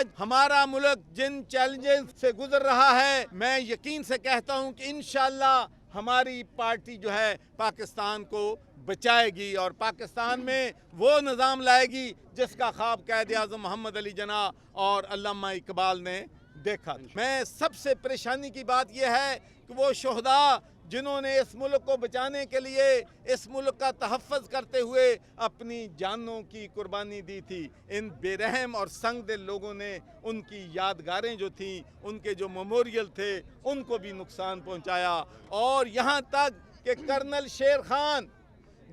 آج ہمارا ملک جن چیلنجز سے گزر رہا ہے، میں یقین سے کہتا ہوں کہ انشاءاللہ ہماری پارٹی جو ہے پاکستان کو بچائے گی اور پاکستان میں وہ نظام لائے گی جس کا خواب قائد اعظم محمد علی جناح اور علامہ اقبال نے دیکھا تھا۔ میں سب سے پریشانی کی بات یہ ہے کہ وہ شہداء جنہوں نے اس ملک کو بچانے کے لیے اس ملک کا تحفظ کرتے ہوئے اپنی جانوں کی قربانی دی تھی، ان بے رحم اور سنگ دل لوگوں نے ان کی یادگاریں جو تھیں، ان کے جو میموریل تھے، ان کو بھی نقصان پہنچایا۔ اور یہاں تک کہ کرنل شیر خان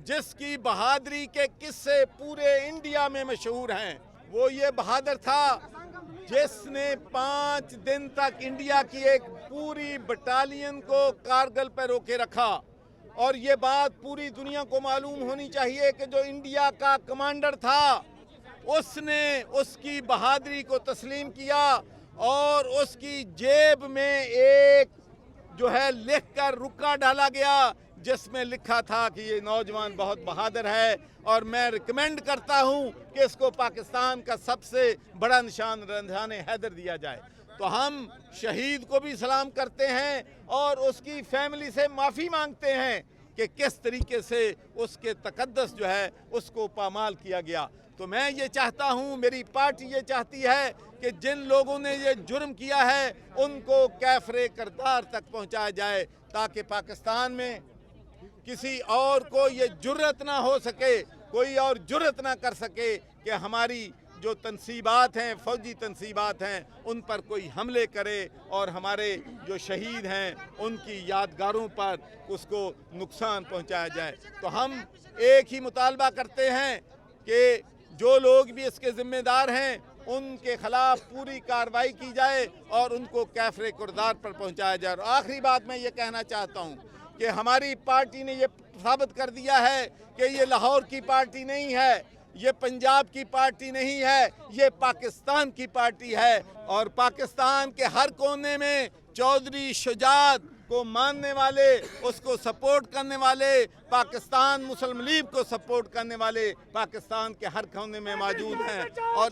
جس کی بہادری کے قصے پورے انڈیا میں مشہور ہیں، وہ یہ بہادر تھا جس نے 5 دن تک انڈیا کی ایک پوری بٹالین کو کارگل پہ روکے رکھا، اور یہ بات پوری دنیا کو معلوم ہونی چاہیے کہ جو انڈیا کا کمانڈر تھا اس نے اس کی بہادری کو تسلیم کیا اور اس کی جیب میں ایک جو ہے لکھ کر رکا ڈالا گیا جس میں لکھا تھا کہ یہ نوجوان بہت بہادر ہے، اور میں ریکمینڈ کرتا ہوں کہ اس کو پاکستان کا سب سے بڑا نشان رنجھان حیدر دیا جائے۔ تو ہم شہید کو بھی سلام کرتے ہیں اور اس کی فیملی سے معافی مانگتے ہیں کہ کس طریقے سے اس کے تقدس جو ہے اس کو پامال کیا گیا۔ تو میں یہ چاہتا ہوں، میری پارٹی یہ چاہتی ہے کہ جن لوگوں نے یہ جرم کیا ہے ان کو کیفر کردار تک پہنچایا جائے تاکہ پاکستان میں کسی اور کو یہ جرت نہ ہو سکے، کوئی اور جرت نہ کر سکے کہ ہماری جو تنصیبات ہیں، فوجی تنصیبات ہیں، ان پر کوئی حملے کرے اور ہمارے جو شہید ہیں ان کی یادگاروں پر اس کو نقصان پہنچایا جائے۔ تو ہم ایک ہی مطالبہ کرتے ہیں کہ جو لوگ بھی اس کے ذمہ دار ہیں ان کے خلاف پوری کارروائی کی جائے اور ان کو کیفر کردار پر پہنچایا جائے۔ اور آخری بات میں یہ کہنا چاہتا ہوں کہ ہماری پارٹی نے یہ ثابت کر دیا ہے کہ یہ لاہور کی پارٹی نہیں ہے، یہ پنجاب کی پارٹی نہیں ہے، یہ پاکستان کی پارٹی ہے، اور پاکستان کے ہر کونے میں چودھری شجاعت کو ماننے والے، اس کو سپورٹ کرنے والے، پاکستان مسلم لیگ کو سپورٹ کرنے والے پاکستان کے ہر کونے میں موجود ہیں۔ اور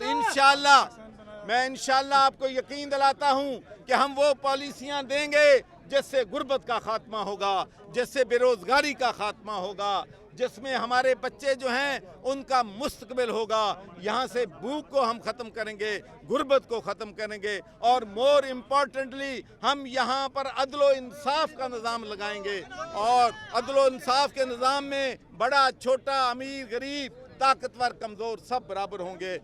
میں انشاءاللہ آپ کو یقین دلاتا ہوں کہ ہم وہ پالیسیاں دیں گے جس سے غربت کا خاتمہ ہوگا، جس سے بے روزگاری کا خاتمہ ہوگا، جس میں ہمارے بچے جو ہیں ان کا مستقبل ہوگا۔ یہاں سے بھوک کو ہم ختم کریں گے، غربت کو ختم کریں گے، اور مور امپورٹنٹلی ہم یہاں پر عدل و انصاف کا نظام لگائیں گے، اور عدل و انصاف کے نظام میں بڑا چھوٹا، امیر غریب، طاقتور کمزور سب برابر ہوں گے۔